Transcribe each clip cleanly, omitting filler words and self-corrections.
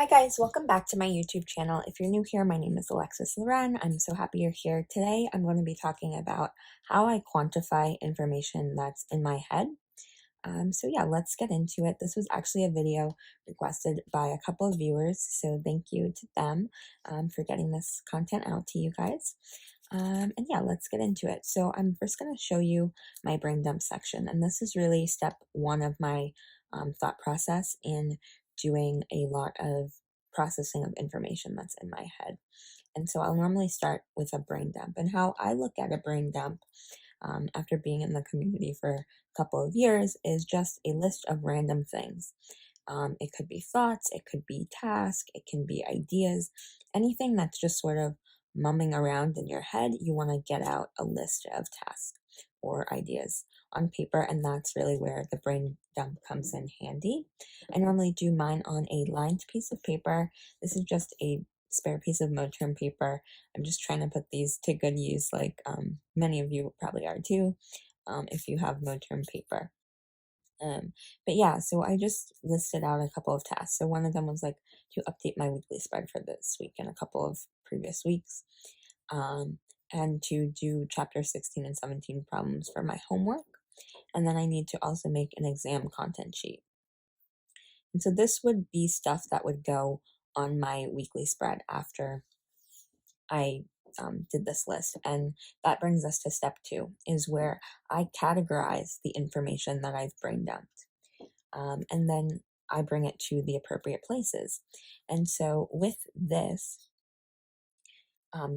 Hi guys, welcome back to my YouTube channel. If you're new here, my name is Alexis Loren. I'm so happy you're here. Today I'm going to be talking about how I quantify information that's in my head. So yeah, let's get into it. This was actually a video requested by a couple of viewers, so thank you to them for getting this content out to you guys. And yeah, let's get into it. So I'm first going to show you my brain dump section, and this is really step one of my thought process in doing a lot of processing of information that's in my head. And so I'll normally start with a brain dump, and how I look at a brain dump after being in the community for a couple of years is just a list of random things. It could be thoughts, it could be tasks, it can be ideas, anything that's just sort of mumming around in your head. You want to get out a list of tasks or ideas on paper, and that's really where the brain dump comes in handy. I normally do mine on a lined piece of paper. This is just a spare piece of Moterm paper. I'm just trying to put these to good use, like many of you probably are too, if you have Moterm paper. But yeah, so I just listed out a couple of tasks. So one of them was like to update my weekly spread for this week and a couple of previous weeks, and to do chapter 16 and 17 problems for my homework. And then I need to also make an exam content sheet. And so this would be stuff that would go on my weekly spread after I did this list. And that brings us to step 2, is where I categorize the information that I've brain dumped. And then I bring it to the appropriate places. And so with this,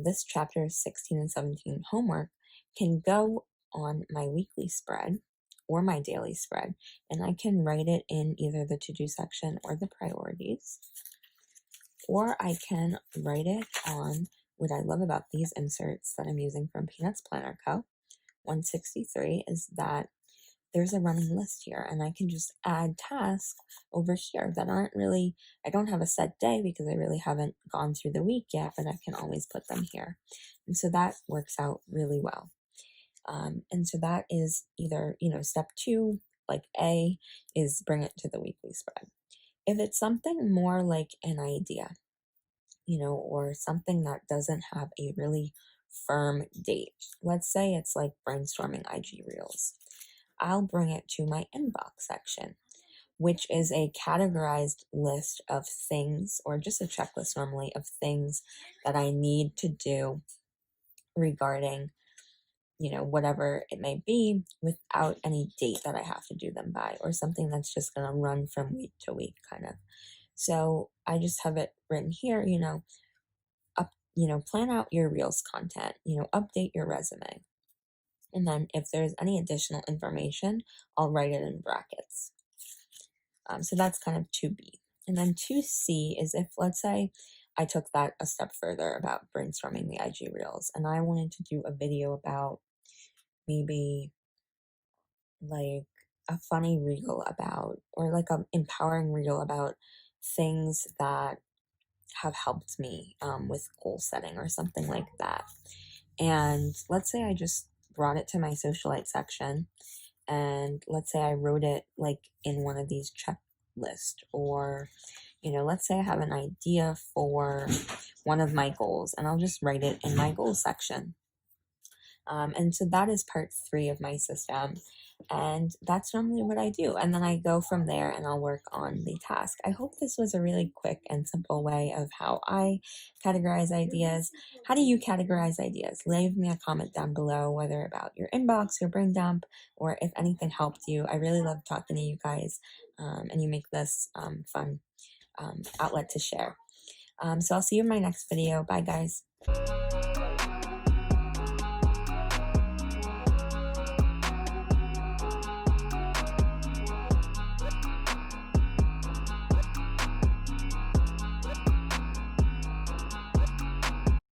this chapter 16 and 17 homework can go on my weekly spread or my daily spread, and I can write it in either the to-do section or the priorities, or I can write it on what I love about these inserts that I'm using from Peanuts Planner Co. 163 is that there's a running list here, and I can just add tasks over here that aren't really, I don't have a set day because I really haven't gone through the week yet, but I can always put them here. And so that works out really well. And so that is either, step 2, like A, is bring it to the weekly spread. If it's something more like an idea, or something that doesn't have a really firm date, let's say it's like brainstorming IG Reels, I'll bring it to my inbox section, which is a categorized list of things, or just a checklist normally of things that I need to do regarding, whatever it may be, without any date that I have to do them by, or something that's just going to run from week to week kind of. So I just have it written here, plan out your Reels content, update your resume. And then if there's any additional information, I'll write it in brackets. So that's kind of 2B. And then 2C is if, let's say, I took that a step further about brainstorming the IG Reels, and I wanted to do a video about maybe like a funny reel about, or like an empowering reel about things that have helped me with goal setting or something like that. And let's say I just brought it to my socialite section, and let's say I wrote it like in one of these checklists, or let's say I have an idea for one of my goals, and I'll just write it in my goals section. And so that is part 3 of my system, and that's normally what I do. And then I go from there and I'll work on the task. I hope this was a really quick and simple way of how I categorize ideas. How do you categorize ideas? Leave me a comment down below, whether about your inbox or brain dump, or if anything helped you. I really love talking to you guys, and you make this fun outlet to share. So I'll see you in my next video. Bye, guys.